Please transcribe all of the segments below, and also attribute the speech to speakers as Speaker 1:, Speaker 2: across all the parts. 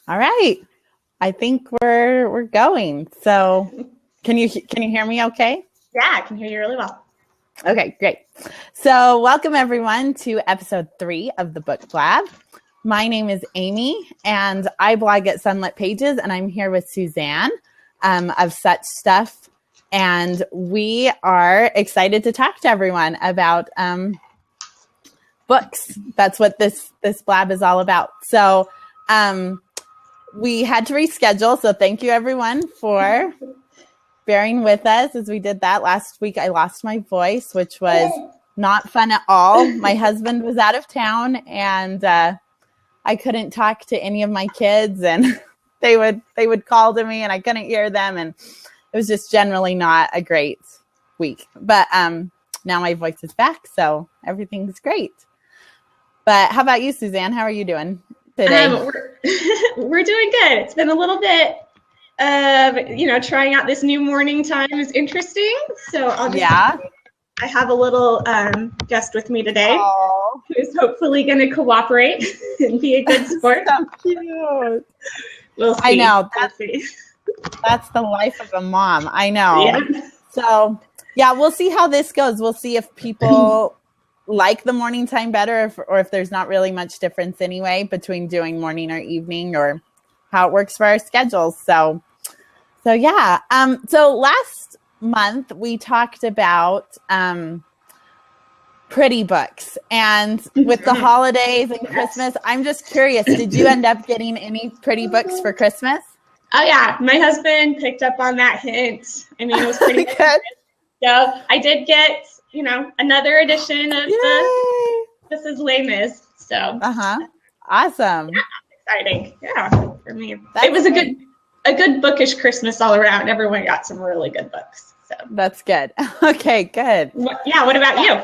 Speaker 1: All right. I think we're going. So, can you hear me okay?
Speaker 2: Yeah, I can hear you really well.
Speaker 1: Okay, great. So, welcome everyone to episode 3 of the Book Blab. My name is Amy, and I blog at Sunlit Pages, and I'm here with Suzanne of Such Stuff, and we are excited to talk to everyone about books. That's what this blab is all about. So, we had to reschedule, so thank you everyone for bearing with us as we did that. Last week I lost my voice, which was not fun at all. My husband was out of town, and I couldn't talk to any of my kids, and they would call to me and I couldn't hear them, and it was just generally not a great week. But now my voice is back, so everything's great. But how about you, Suzanne? How are you doing today?
Speaker 2: We're doing good. It's been a little bit of, trying out this new morning time is interesting. So I have a little guest with me today who's hopefully going to cooperate and be a good sport.
Speaker 1: So cute.
Speaker 2: We'll see.
Speaker 1: I know. That's the life of a mom. I know. Yeah. So, we'll see how this goes. We'll see if people like the morning time better, or if there's not really much difference anyway between doing morning or evening, or how it works for our schedules. So last month we talked about pretty books, and with the holidays and Christmas, I'm just curious, did you end up getting any pretty books for Christmas?
Speaker 2: Oh yeah, my husband picked up on that hint. I mean, it was pretty good. So I did get another edition of the This Is Les Mis. So
Speaker 1: awesome.
Speaker 2: Yeah, exciting. Yeah, for me. It was a good bookish Christmas all around. Everyone got some really good books. So
Speaker 1: that's good. Okay, good.
Speaker 2: What about you?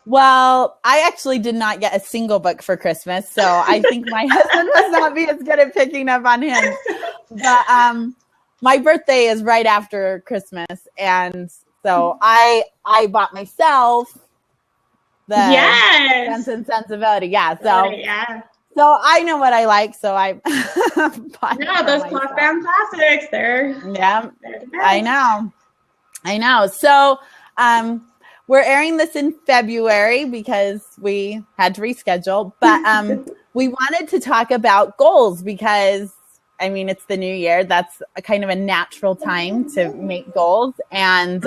Speaker 1: Well, I actually did not get a single book for Christmas, so I think my husband must not be as good at picking up on him. But my birthday is right after Christmas, and so I bought myself the Sense and Sensibility. Yeah. So I know what I like. So I bought
Speaker 2: those cloth-bound classics.
Speaker 1: I know. So we're airing this in February because we had to reschedule. But we wanted to talk about goals because it's the new year. That's a kind of a natural time to make goals. And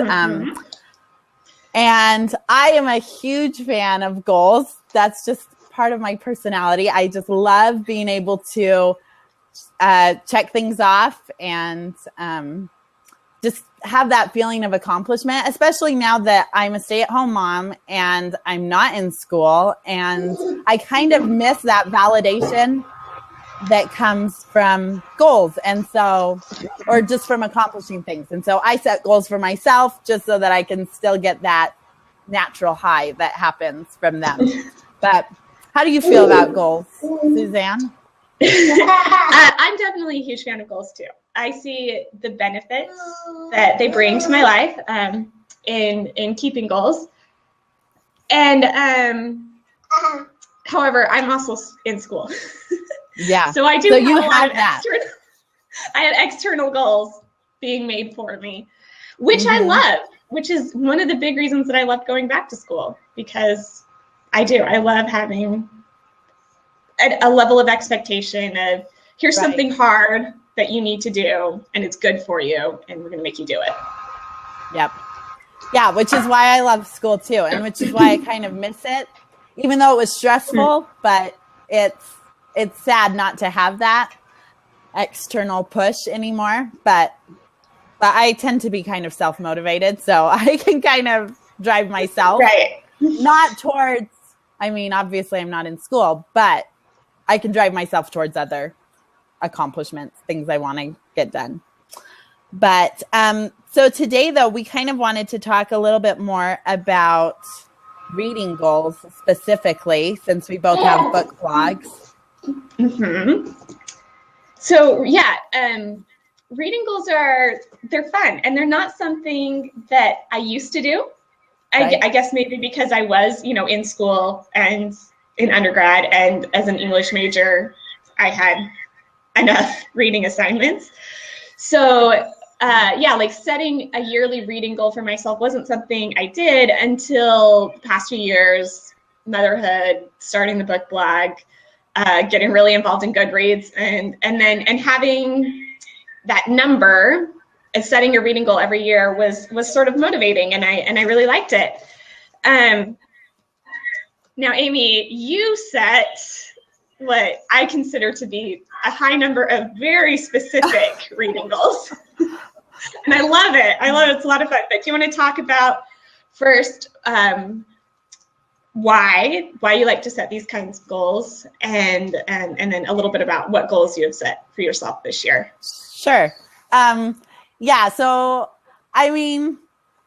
Speaker 1: and I am a huge fan of goals. That's just part of my personality. I just love being able to check things off and just have that feeling of accomplishment, especially now that I'm a stay-at-home mom and I'm not in school. And I kind of miss that validation that comes from goals, and so, or just from accomplishing things. And so I set goals for myself just so that I can still get that natural high that happens from them. But how do you feel about goals, Suzanne?
Speaker 2: I'm definitely a huge fan of goals too. I see the benefits that they bring to my life in keeping goals. And however, I'm also in school.
Speaker 1: Yeah.
Speaker 2: So I do
Speaker 1: have a lot of that.
Speaker 2: I had external goals being made for me, which I love, which is one of the big reasons that I love going back to school, because I love having a level of expectation of here's something hard that you need to do and it's good for you and we're going to make you do it.
Speaker 1: Yep. Yeah, which is why I love school too, and which is why I kind of miss it, even though it was stressful, but it's sad not to have that external push anymore. But I tend to be kind of self-motivated, so I can kind of drive myself.
Speaker 2: Right.
Speaker 1: Not towards, obviously I'm not in school, but I can drive myself towards other accomplishments, things I want to get done. But so today, though, we kind of wanted to talk a little bit more about reading goals specifically, since we both have book blogs.
Speaker 2: So reading goals they're fun, and they're not something that I used to do. I guess maybe because I was, in school and in undergrad, and as an English major, I had enough reading assignments. So like setting a yearly reading goal for myself wasn't something I did until the past few years, motherhood, starting the book blog, getting really involved in Goodreads, and having that number and setting a reading goal every year was sort of motivating, and I really liked it. Now, Amy, you set what I consider to be a high number of very specific reading goals. And I love it. It's a lot of fun. But do you want to talk about first why you like to set these kinds of goals, and then a little bit about what goals you have set for yourself this year?
Speaker 1: Sure. Yeah. So, I mean,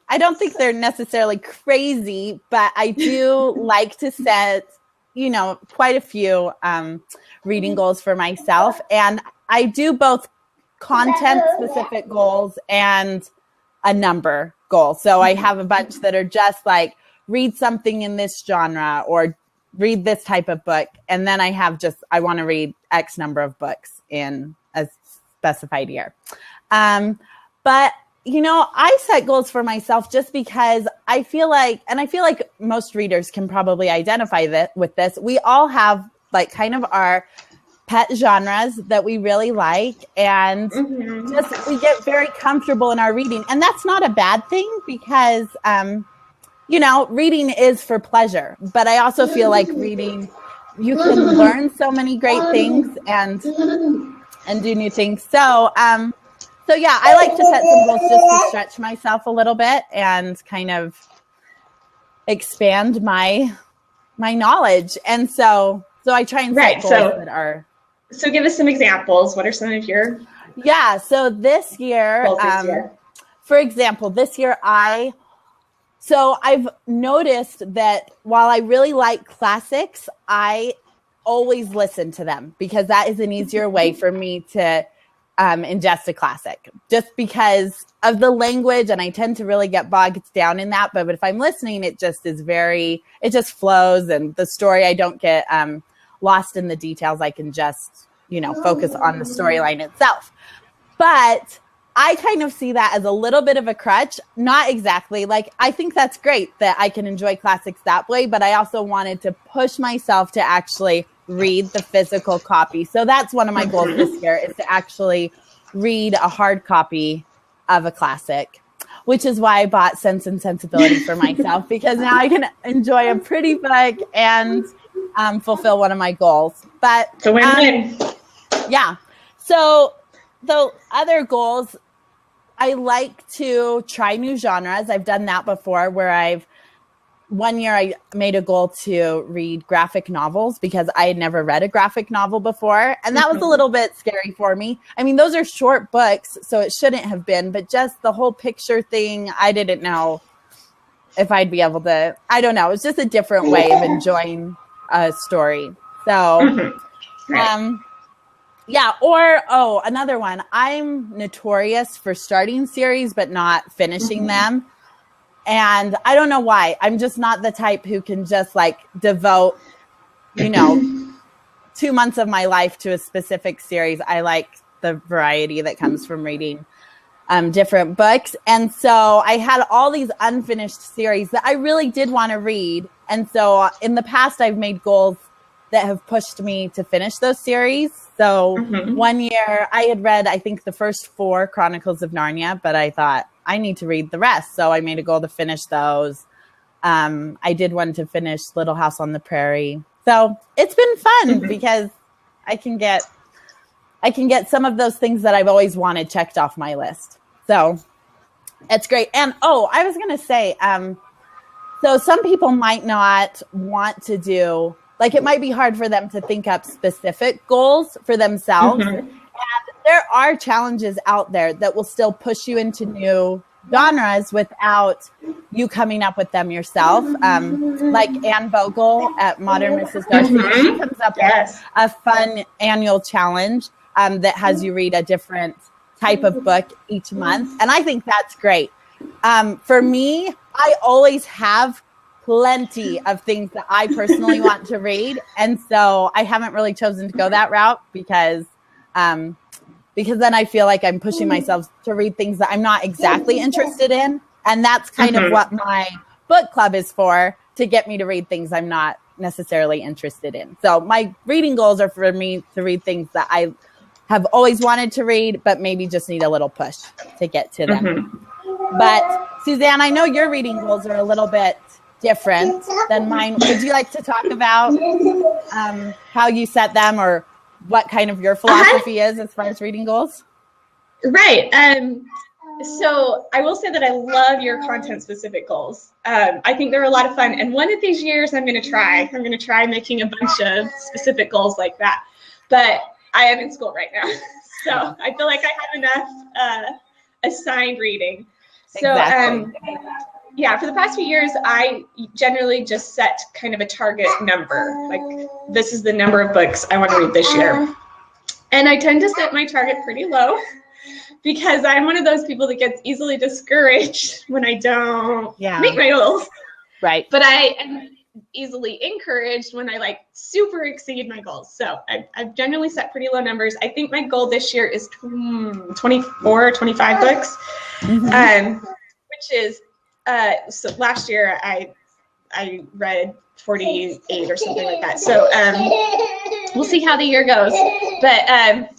Speaker 1: I don't think they're necessarily crazy, but I do like to set, quite a few reading goals for myself. And I do both content specific goals and a number goal. So I have a bunch that are just like, read something in this genre or read this type of book. And then I have I want to read X number of books in a specified year. But I set goals for myself just because I feel like most readers can probably identify with this. We all have like kind of our pet genres that we really like, and we get very comfortable in our reading. And that's not a bad thing because, reading is for pleasure. But I also feel like reading, you can learn so many great things and do new things. So yeah, I like to set some goals just to stretch myself a little bit and kind of expand my knowledge. And so I try and set goals that are.
Speaker 2: So give us some examples. What are some of your?
Speaker 1: Yeah. So this year, for example, I've noticed that while I really like classics, I always listen to them because that is an easier way for me to ingest a classic, just because of the language, and I tend to really get bogged down in that. But if I'm listening, it just flows, and the story, I don't get lost in the details. I can just, focus on the storyline itself. But I kind of see that as a little bit of a crutch. Not exactly. Like, I think that's great that I can enjoy classics that way, but I also wanted to push myself to actually read the physical copy. So that's one of my goals this year, is to actually read a hard copy of a classic, which is why I bought Sense and Sensibility for myself, because now I can enjoy a pretty book and fulfill one of my goals. But
Speaker 2: it's a win-win.
Speaker 1: Yeah. So the other goals, I like to try new genres. I've done that before, where one year I made a goal to read graphic novels because I had never read a graphic novel before. And that was a little bit scary for me. I mean, those are short books, so it shouldn't have been, but just the whole picture thing, I didn't know if I'd be able to, I don't know. It's just a different way of enjoying a story. So, yeah. Or, another one. I'm notorious for starting series, but not finishing them. And I don't know why. I'm just not the type who can just like devote, 2 months of my life to a specific series. I like the variety that comes from reading different books. And so I had all these unfinished series that I really did want to read. And so in the past, I've made goals that have pushed me to finish those series. So one year I had read, I think, the first 4 Chronicles of Narnia, but I thought I need to read the rest. So I made a goal to finish those. I did one to finish Little House on the Prairie. So it's been fun because I can get some of those things that I've always wanted checked off my list. So it's great. And I was going to say, so some people might not want to do, like, it might be hard for them to think up specific goals for themselves. And there are challenges out there that will still push you into new genres without you coming up with them yourself. Like Anne Vogel at Modern Mrs. Darcy, she comes up with a fun annual challenge that has you read a different type of book each month. And I think that's great. For me, I always have plenty of things that I personally want to read. And so I haven't really chosen to go that route because because then I feel like I'm pushing myself to read things that I'm not exactly interested in. And that's kind of what my book club is for, to get me to read things I'm not necessarily interested in. So my reading goals are for me to read things that I have always wanted to read, but maybe just need a little push to get to them. But Suzanne, I know your reading goals are a little bit different than mine. Would you like to talk about how you set them, or what kind of your philosophy is as far as reading goals?
Speaker 2: Right. So I will say that I love your content specific goals. I think they're a lot of fun. And one of these years I'm going to try making a bunch of specific goals like that. But I am in school right now. So I feel like I have enough assigned reading. So yeah, for the past few years, I generally just set kind of a target number. Like, this is the number of books I want to read this year. And I tend to set my target pretty low, because I'm one of those people that gets easily discouraged when I don't meet my goals.
Speaker 1: Right.
Speaker 2: But I am easily encouraged when I super exceed my goals. So I've generally set pretty low numbers. I think my goal this year is 24 or 25 books, which is, so last year I read 48 or something like that. So we'll see how the year goes. But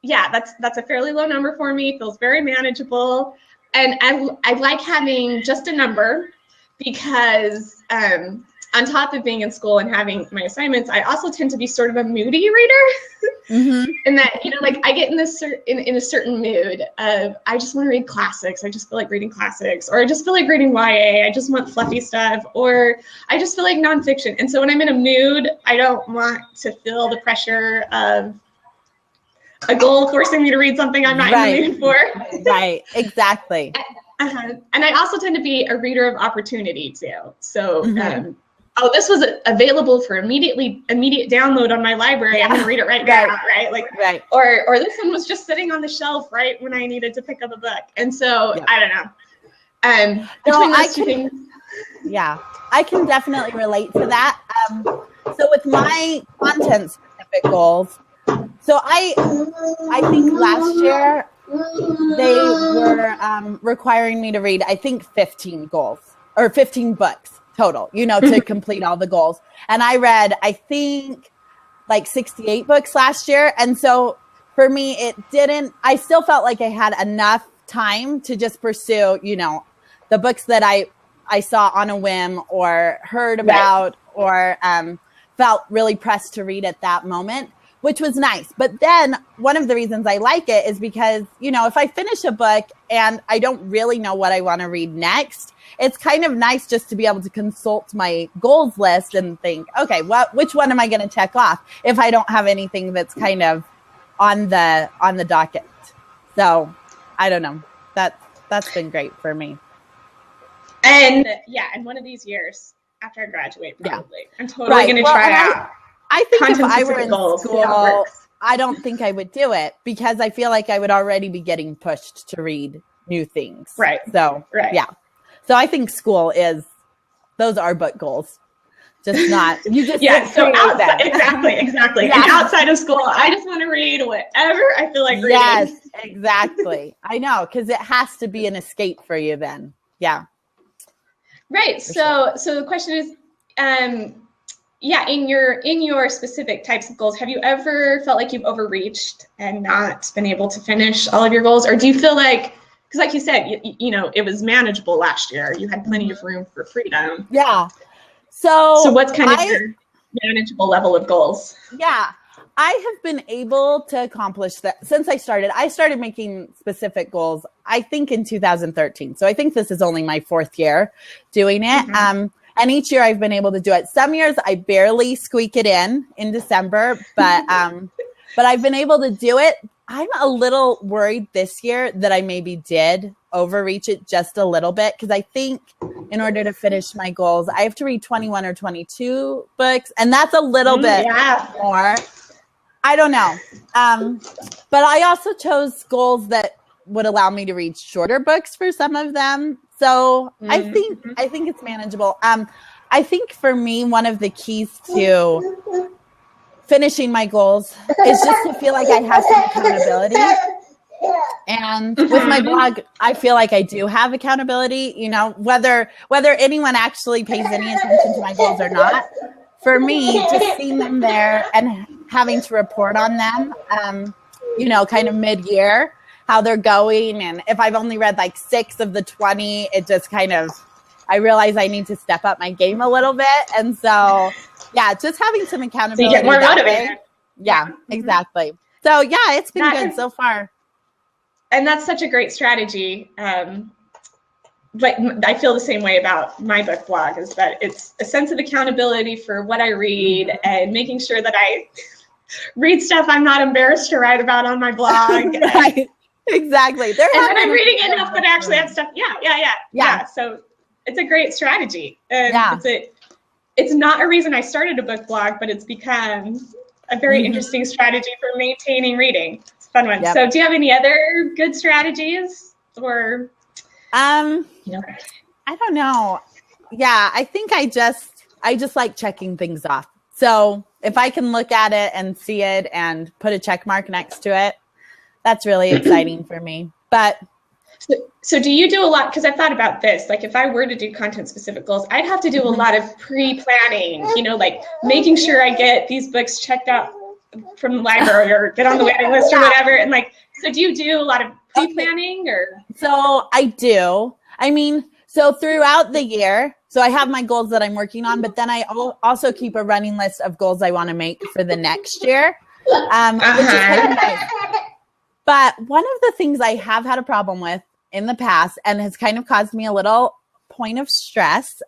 Speaker 2: yeah, that's a fairly low number for me. It feels very manageable. And I like having just a number, because on top of being in school and having my assignments, I also tend to be sort of a moody reader. And that, I get in this in a certain mood of, I just want to read classics. I just feel like reading classics, or I just feel like reading YA. I just want fluffy stuff, or I just feel like nonfiction. And so when I'm in a mood, I don't want to feel the pressure of a goal forcing me to read something I'm not in the mood for.
Speaker 1: Right, exactly.
Speaker 2: And I also tend to be a reader of opportunity too. So, this was available for immediate download on my library. I'm gonna read it right now, right? Or this one was just sitting on the shelf right when I needed to pick up a book. And so I don't know. Between those two things.
Speaker 1: Yeah, I can definitely relate to that. So with my content specific goals, so I think last year they were requiring me to read, I think, 15 books total, to complete all the goals. And I read, I think, 68 books last year. And so for me, I still felt like I had enough time to just pursue, the books that I saw on a whim or heard about, or felt really pressed to read at that moment, which was nice. But then one of the reasons I like it is because, if I finish a book and I don't really know what I want to read next, it's kind of nice just to be able to consult my goals list and think, okay, which one am I going to check off if I don't have anything that's kind of on the docket. So I don't know. That's been great for me.
Speaker 2: And and one of these years after I graduate, probably, I'm totally going to try out.
Speaker 1: I think if I were in school, I don't think I would do it, because I feel like I would already be getting pushed to read new things.
Speaker 2: Right.
Speaker 1: So, yeah. So I think those are book goals. Just not, you just
Speaker 2: so exactly. Yeah. And outside of school, I just want to read whatever I feel like reading.
Speaker 1: Yes, exactly. I know, because it has to be an escape for you then. Yeah.
Speaker 2: Right. So the question is, in your specific types of goals, have you ever felt like you've overreached and not been able to finish all of your goals? Or do you feel like, because like you said, it was manageable last year. You had plenty of room for freedom.
Speaker 1: Yeah. So
Speaker 2: what's kind of your manageable level of goals?
Speaker 1: Yeah. I have been able to accomplish that since I started making specific goals, I think in 2013. So I think this is only my 4th year doing it. And each year I've been able to do it. Some years I barely squeak it in December, but I've been able to do it. I'm a little worried this year that I maybe did overreach it just a little bit, because I think in order to finish my goals, I have to read 21 or 22 books, and that's a little bit more. I don't know. But I also chose goals that would allow me to read shorter books for some of them. So I think it's manageable. I think for me, one of the keys to finishing my goals is just to feel like I have some accountability. And with my blog, I feel like I do have accountability, you know, whether anyone actually pays any attention to my goals or not. For me, just seeing them there and having to report on them, you know, kind of mid-year, how they're going. And if I've only read like 6 of the 20, it just kind of, I realize I need to step up my game a little bit. And so, yeah, just having some accountability.
Speaker 2: So you get more motivated.
Speaker 1: Yeah, exactly. So, yeah, it's been good so far.
Speaker 2: And that's such a great strategy. But I feel the same way about my book blog, is that it's a sense of accountability for what I read and making sure that I read stuff I'm not embarrassed to write about on my blog.
Speaker 1: Right. Exactly.
Speaker 2: And then I'm reading enough that I actually have stuff. Yeah. So it's a great strategy. And it's not a reason I started a book blog, but it's become a very interesting strategy for maintaining reading. It's a fun one. Yep. So do you have any other good strategies or?
Speaker 1: I don't know. Yeah, I think I just like checking things off. So if I can look at it and see it and put a check mark next to it, that's really exciting for me. But
Speaker 2: so do you do a lot? Because I've thought about this. Like if I were to do content specific goals, I'd have to do a lot of pre-planning, you know, like making sure I get these books checked out from the library or get on the waiting list or whatever. And like, so do you do a lot of pre-planning or?
Speaker 1: So I do. I mean, so throughout the year, so I have my goals that I'm working on, but then I also keep a running list of goals I want to make for the next year, which is kind of nice. But one of the things I have had a problem with in the past and has kind of caused me a little point of stress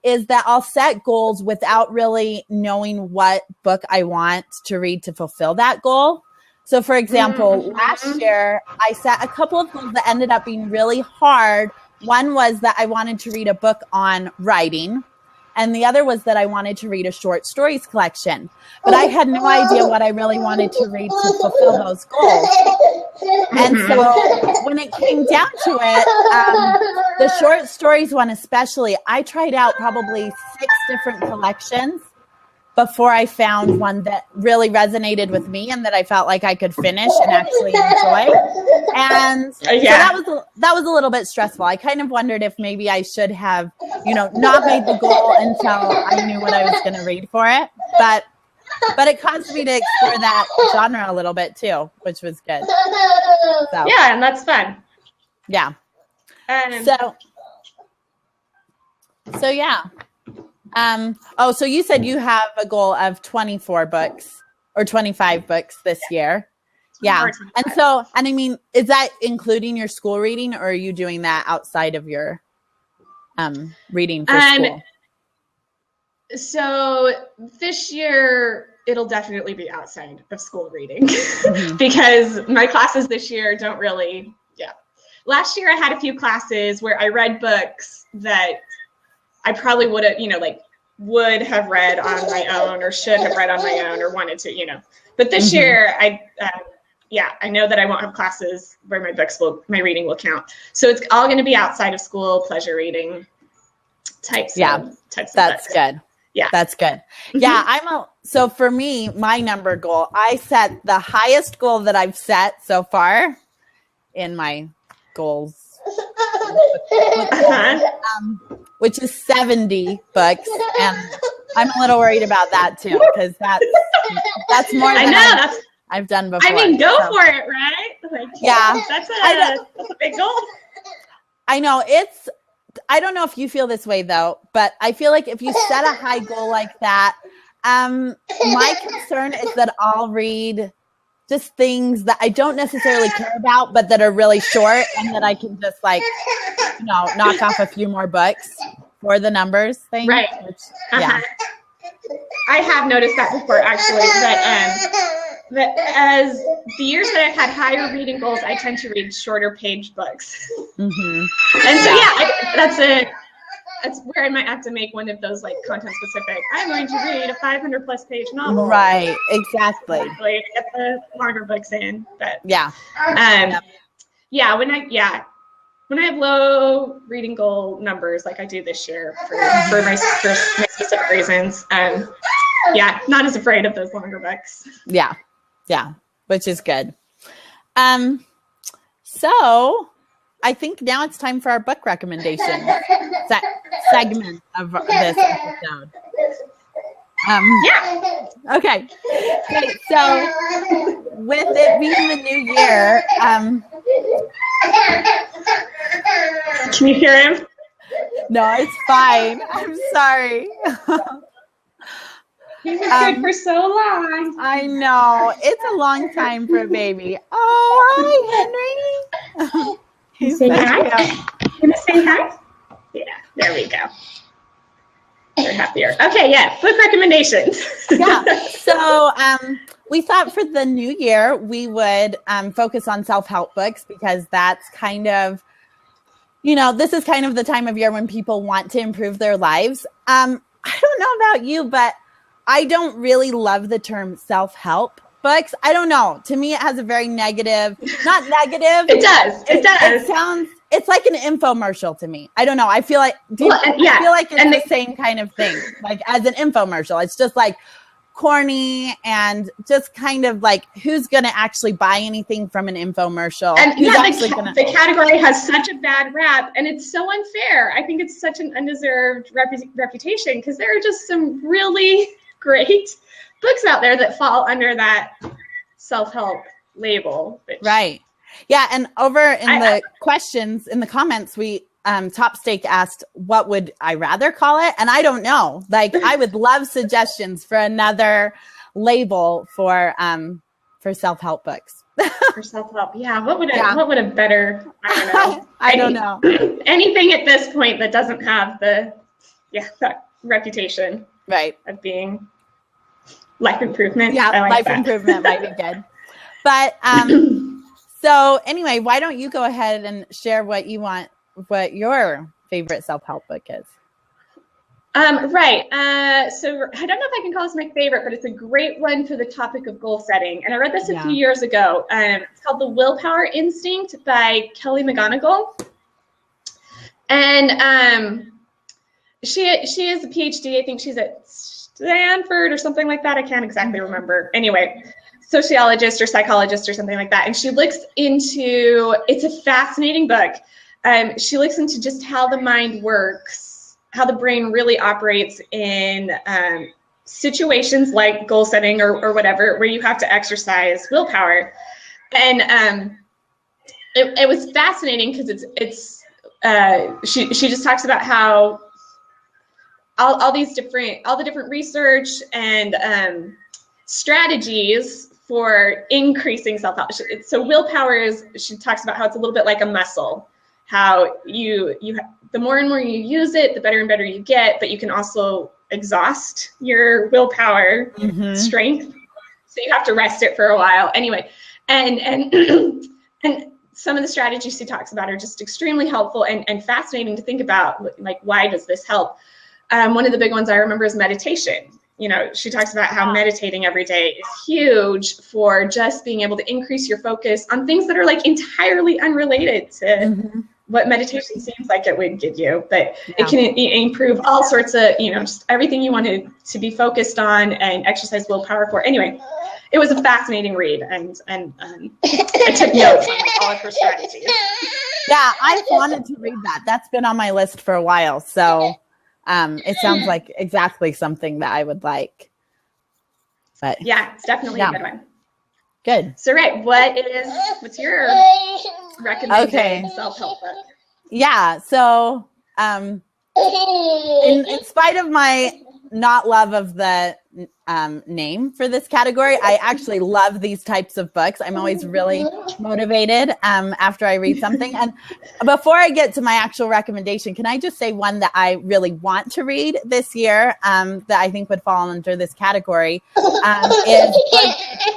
Speaker 1: is that I'll set goals without really knowing what book I want to read to fulfill that goal. So for example, last year I set a couple of goals that ended up being really hard. One was that I wanted to read a book on writing, and the other was that I wanted to read a short stories collection. But I had no idea what I really wanted to read to fulfill those goals. And so when it came down to it, the short stories one especially, I tried out probably 6 different collections before I found one that really resonated with me and that I felt like I could finish and actually enjoy. And so that was a little bit stressful. I kind of wondered if maybe I should have, you know, not made the goal until I knew what I was going to read for it. But it caused me to explore that genre a little bit too, which was good. So,
Speaker 2: yeah, and that's fun.
Speaker 1: Yeah. So yeah. So you said you have a goal of 24 books or 25 books this year. Yeah. And I mean, is that including your school reading, or are you doing that outside of your reading for school?
Speaker 2: So this year it'll definitely be outside of school reading because my classes this year don't really, Last year I had a few classes where I read books that I probably would have, would have read on my own or should have read on my own or wanted to, But this year, I know that I won't have classes where my reading will count. So it's all going to be outside of school, pleasure reading types of
Speaker 1: that's
Speaker 2: books.
Speaker 1: Good. Yeah. That's good. Yeah. So for me, my number goal, I set the highest goal that I've set so far in my goals. Which is 70 books, and I'm a little worried about that too, because that's more than I've done before.
Speaker 2: I mean, go for it, right? That's a big goal.
Speaker 1: I know I don't know if you feel this way though, but I feel like if you set a high goal like that, my concern is that I'll read just things that I don't necessarily care about, but that are really short, and that I can just knock off a few more books for the numbers thing.
Speaker 2: Right. I have noticed that before, actually, that as the years that I've had higher reading goals, I tend to read shorter page books. And so, that's where I might have to make one of those content specific. I'm going to read a 500 plus page novel.
Speaker 1: Right. Exactly.
Speaker 2: To get the longer books in. But when I have low reading goal numbers like I do this year for my specific reasons, yeah, not as afraid of those longer books.
Speaker 1: Yeah. Yeah. Which is good. So I think now it's time for our book recommendation segment of this episode.
Speaker 2: Yeah.
Speaker 1: Okay. So with it being the new year,
Speaker 2: can you hear him?
Speaker 1: No, it's fine. I'm sorry.
Speaker 2: He was good for so long.
Speaker 1: I know. It's a long time for a baby. Oh, hi, Henry. He's
Speaker 2: say hi. Gonna say hi? Yeah, there we go. They're happier. Okay, yeah, book recommendations.
Speaker 1: Yeah. So we thought for the new year we would focus on self-help books because that's kind of, this is kind of the time of year when people want to improve their lives. I don't know about you, but I don't really love the term self-help books. I don't know. To me, it has a very negative, not negative.
Speaker 2: It does. It does.
Speaker 1: It's like an infomercial to me. I don't know. I feel like, I feel like it's the same kind of thing, like as an infomercial. It's just like corny and just kind of like, who's going to actually buy anything from an infomercial?
Speaker 2: And the category has such a bad rap, and it's so unfair. I think it's such an undeserved reputation because there are just some really great books out there that fall under that self-help label.
Speaker 1: Right. Yeah. And over in the questions, in the comments, we Top Stake asked, what would I rather call it? And I don't know. Like, I would love suggestions for another label for self-help books.
Speaker 2: For self-help. Yeah. What would a better, I don't know.
Speaker 1: I don't know.
Speaker 2: Anything at this point that doesn't have that reputation.
Speaker 1: Right.
Speaker 2: Of being life improvement.
Speaker 1: Yeah, life improvement might be good. But so anyway, why don't you go ahead and share what your favorite self-help book is?
Speaker 2: Right. So I don't know if I can call this my favorite, but it's a great one for the topic of goal setting. And I read this a few years ago. It's called The Willpower Instinct by Kelly McGonigal. And she is a PhD. I think she's at Stanford or something like that. I can't exactly remember. Anyway, sociologist or psychologist or something like that. And she looks into, it's a fascinating book. She looks into just how the mind works, how the brain really operates in situations like goal setting or whatever, where you have to exercise willpower. And it was fascinating because she just talks about how all the different research and strategies for increasing self-help. So willpower she talks about how it's a little bit like a muscle, how the more and more you use it, the better and better you get, but you can also exhaust your willpower strength. So you have to rest it for a while. Anyway, and and some of the strategies she talks about are just extremely helpful and fascinating to think about, like, why does this help? One of the big ones I remember is meditation. She talks about how meditating every day is huge for just being able to increase your focus on things that are like entirely unrelated to what meditation seems like it would give you, but it can improve all sorts of, just everything you wanted to be focused on and exercise willpower for. Anyway, it was a fascinating read, and I took notes on all of her strategies.
Speaker 1: Yeah, I've wanted to read that. That's been on my list for a while, so it sounds like exactly something that I would like. But
Speaker 2: yeah, it's definitely a good one.
Speaker 1: Good.
Speaker 2: So, right, what's your recommended self-help book?
Speaker 1: Yeah, so in spite of my not love of the name for this category, I actually love these types of books. I'm always really motivated after I read something. And before I get to my actual recommendation, can I just say one that I really want to read this year that I think would fall under this category is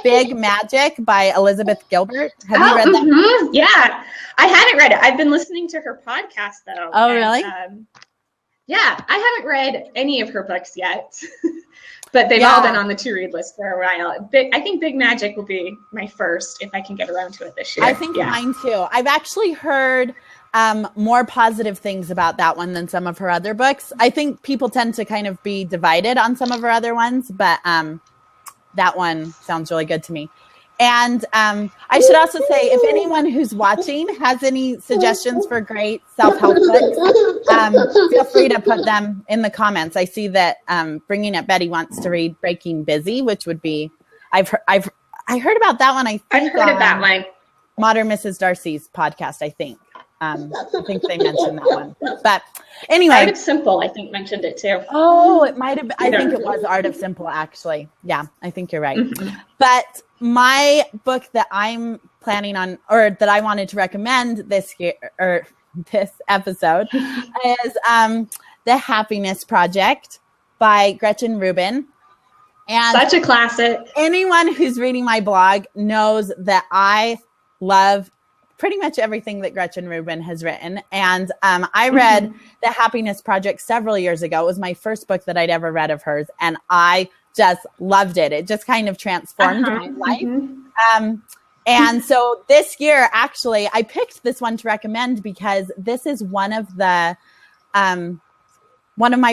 Speaker 1: Big Magic by Elizabeth Gilbert. Have you read that?
Speaker 2: Yeah, I hadn't read it. I've been listening to her podcast though.
Speaker 1: Oh, really?
Speaker 2: Yeah, I haven't read any of her books yet, but they've all been on the to-read list for a while. I think Big Magic will be my first if I can get around to it this year.
Speaker 1: I think mine too. I've actually heard more positive things about that one than some of her other books. I think people tend to kind of be divided on some of her other ones, but that one sounds really good to me. And I should also say, if anyone who's watching has any suggestions for great self-help books, feel free to put them in the comments. I see that Bringing Up Betty wants to read Breaking Busy, which would be, I heard about that one.
Speaker 2: I've heard of that one.
Speaker 1: Modern Mrs. Darcy's podcast, I think. I think they mentioned that one. But anyway.
Speaker 2: Art of Simple, I think, mentioned it too.
Speaker 1: Oh, it might have been. I think it was Art of Simple, actually. Yeah, I think you're right. Mm-hmm. But my book that I'm planning on, or that I wanted to recommend this year, or this episode, is The Happiness Project by Gretchen Rubin. And
Speaker 2: such a classic.
Speaker 1: Anyone who's reading my blog knows that I love pretty much everything that Gretchen Rubin has written. And I read The Happiness Project several years ago. It was my first book that I'd ever read of hers. And I just loved it. It just kind of transformed my life. And so this year, actually, I picked this one to recommend because this is one of my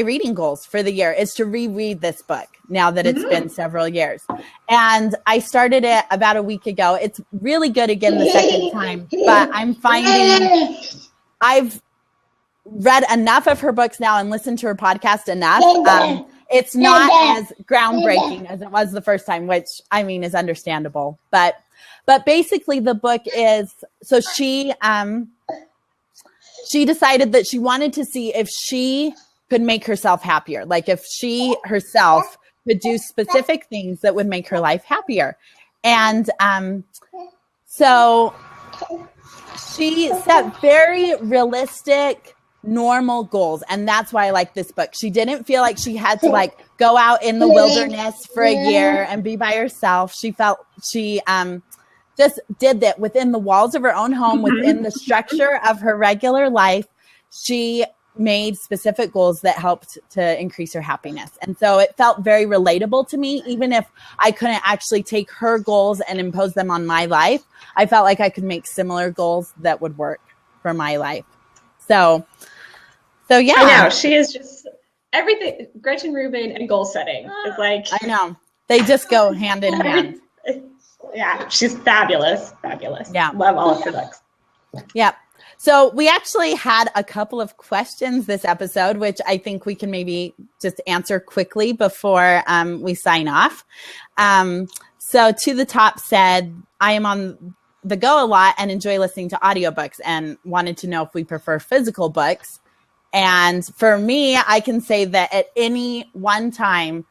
Speaker 1: reading goals for the year is to reread this book now that it's been several years. And I started it about a week ago. It's really good again the second time, but I'm finding I've read enough of her books now and listened to her podcast enough. It's not as groundbreaking as it was the first time, which I mean is understandable. But basically the book is, so she decided that she wanted to see if she could make herself happier. Like if she herself could do specific things that would make her life happier. And so she set very realistic, normal goals. And that's why I like this book. She didn't feel like she had to like go out in the wilderness for a year and be by herself. She felt she just did that within the walls of her own home, within the structure of her regular life. She made specific goals that helped to increase her happiness. And so it felt very relatable to me, even if I couldn't actually take her goals and impose them on my life. I felt like I could make similar goals that would work for my life. So yeah.
Speaker 2: I know. She is just everything. Gretchen Rubin and goal setting is like.
Speaker 1: I know. They just go hand in hand.
Speaker 2: Yeah. She's fabulous. Fabulous.
Speaker 1: Yeah.
Speaker 2: Love all of her books.
Speaker 1: Yeah. So we actually had a couple of questions this episode, which I think we can maybe just answer quickly before we sign off. So To the Top said, I am on the go a lot and enjoy listening to audiobooks and wanted to know if we prefer physical books. And for me, I can say that at any one time,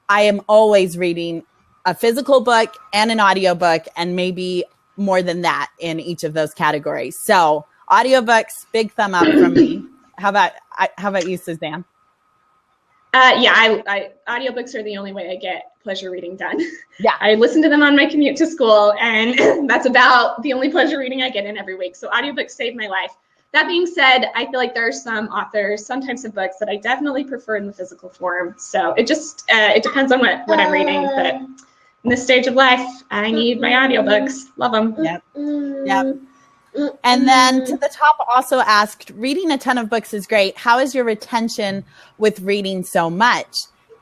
Speaker 1: I am always reading a physical book and an audiobook and maybe more than that in each of those categories. So audiobooks, big thumb up from me. How about you, Suzanne?
Speaker 2: I audiobooks are the only way I get pleasure reading done.
Speaker 1: Yeah.
Speaker 2: I listen to them on my commute to school, and that's about the only pleasure reading I get in every week. So audiobooks save my life. That being said, I feel like there are some authors, some types of books that I definitely prefer in the physical form. So it just it depends on what I'm reading. But in this stage of life, I need my audiobooks. Love them.
Speaker 1: Yep. Yep. And then To the Top also asked, reading a ton of books is great. How is your retention with reading so much?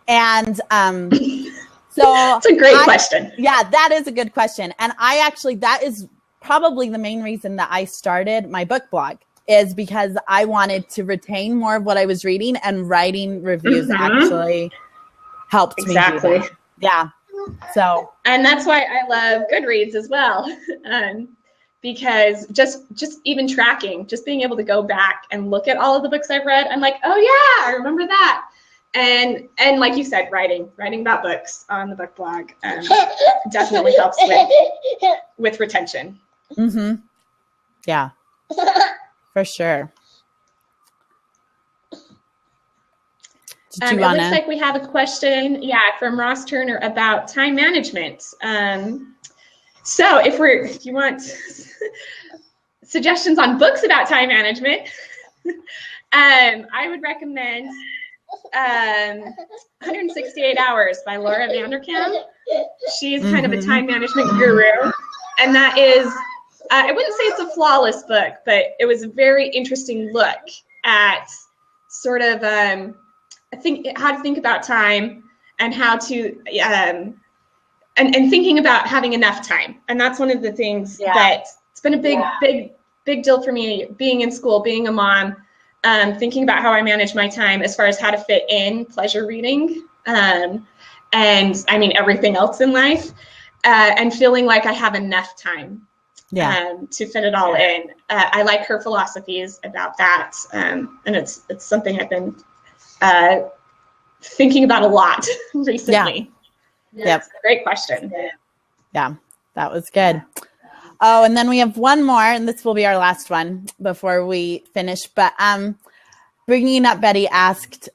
Speaker 1: And so
Speaker 2: it's a great question.
Speaker 1: Yeah, that is a good question. And that is probably the main reason that I started my book blog, is because I wanted to retain more of what I was reading, and writing reviews actually helped me do that. Yeah. So,
Speaker 2: and that's why I love Goodreads as well. Because just even tracking, just being able to go back and look at all of the books I've read, I'm like, oh yeah, I remember that. And like you said, writing about books on the book blog definitely helps with retention.
Speaker 1: Mm-hmm. Yeah, for sure.
Speaker 2: It looks like we have a question, from Ross Turner about time management. So if you want suggestions on books about time management, I would recommend 168 Hours by Laura Vanderkam. She's kind of a time management guru, and that is I wouldn't say it's a flawless book, but it was a very interesting look at sort of I think how to think about time and how to and thinking about having enough time. And that's one of the things that it's been a big deal for me, being in school, being a mom, thinking about how I manage my time as far as how to fit in pleasure reading and I mean everything else in life, and feeling like I have enough time to fit it all in. I like her philosophies about that, and it's something I've been thinking about a lot recently.
Speaker 1: Yep.
Speaker 2: Great question.
Speaker 1: Yeah, that was good. Oh, and then we have one more, and this will be our last one before we finish. But Bringing Up Betty asked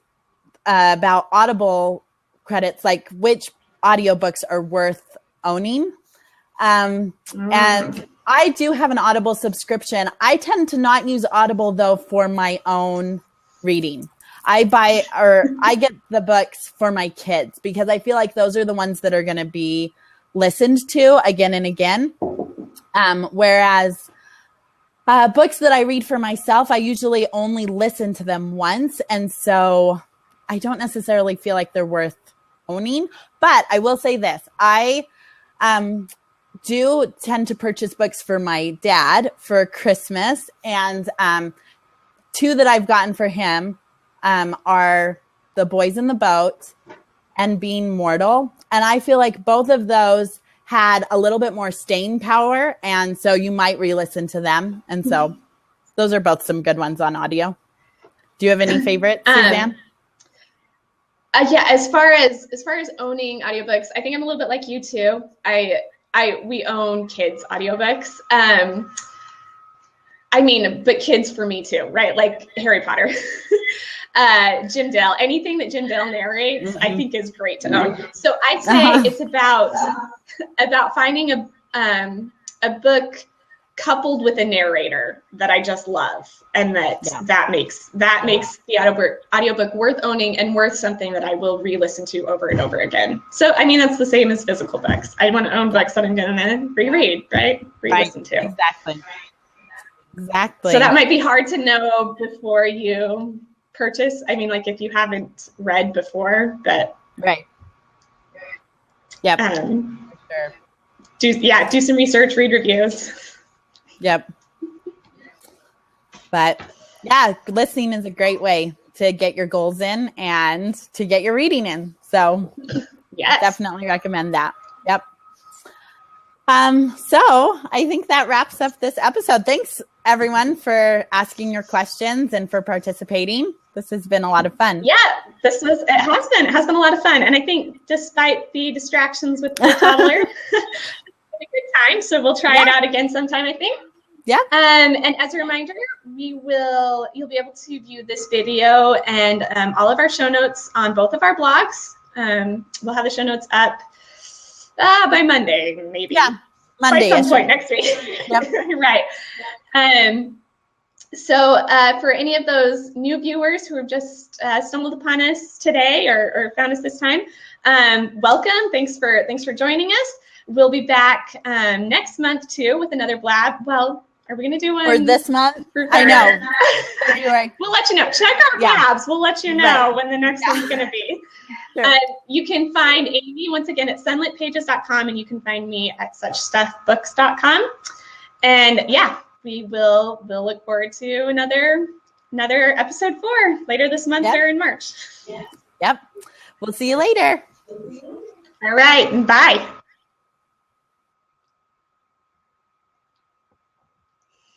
Speaker 1: about Audible credits, like which audiobooks are worth owning. And I do have an Audible subscription. I tend to not use Audible, though, for my own reading. I get the books for my kids because I feel like those are the ones that are going to be listened to again and again. Whereas books that I read for myself, I usually only listen to them once. And so I don't necessarily feel like they're worth owning. But I will say this. I do tend to purchase books for my dad for Christmas. And two that I've gotten for him are The Boys in the Boat and Being Mortal. And I feel like both of those had a little bit more staying power. And so you might re-listen to them. And so those are both some good ones on audio. Do you have any favorites, Suzanne?
Speaker 2: Yeah, as far as owning audiobooks, I think I'm a little bit like you too. We own kids' audiobooks. I mean, but kids for me too, right? Like Harry Potter, Jim Dale, anything that Jim Dale narrates, I think is great to own. So I'd say it's about finding a book coupled with a narrator that I just love, and that makes the audiobook worth owning and worth something that I will re-listen to over and over again. So I mean, that's the same as physical books. I want to own books that I'm going to reread, right? Re-listen to.
Speaker 1: Exactly.
Speaker 2: So that might be hard to know before you purchase. I mean, like if you haven't read before, but
Speaker 1: right. Yep.
Speaker 2: Sure. Do some research, read reviews.
Speaker 1: Yep. But yeah, listening is a great way to get your goals in and to get your reading in. So
Speaker 2: yes,
Speaker 1: definitely recommend that. Yep. So I think that wraps up this episode. Thanks everyone for asking your questions and for participating. This has been a lot of fun.
Speaker 2: Yeah, it has been a lot of fun. And I think despite the distractions with the toddler, it's a good time. So we'll try it out again sometime, I think.
Speaker 1: Yeah.
Speaker 2: And as a reminder, you'll be able to view this video and all of our show notes on both of our blogs. We'll have the show notes up by Monday, maybe.
Speaker 1: Yeah, Monday.
Speaker 2: By some point next week.
Speaker 1: Yep.
Speaker 2: Right. So for any of those new viewers who have just stumbled upon us today or found us this time, welcome. Thanks for joining us. We'll be back next month too with another blab. Well, are we going to do one?
Speaker 1: Or this month? I know.
Speaker 2: We'll let you know. Check our blabs. We'll let you know when the next one's going to be. Sure. You can find Amy once again at sunlitpages.com, and you can find me at suchstuffbooks.com. And yeah, we'll look forward to another episode 4 later this month or in March.
Speaker 1: Yep. We'll see you later.
Speaker 2: All right. Bye.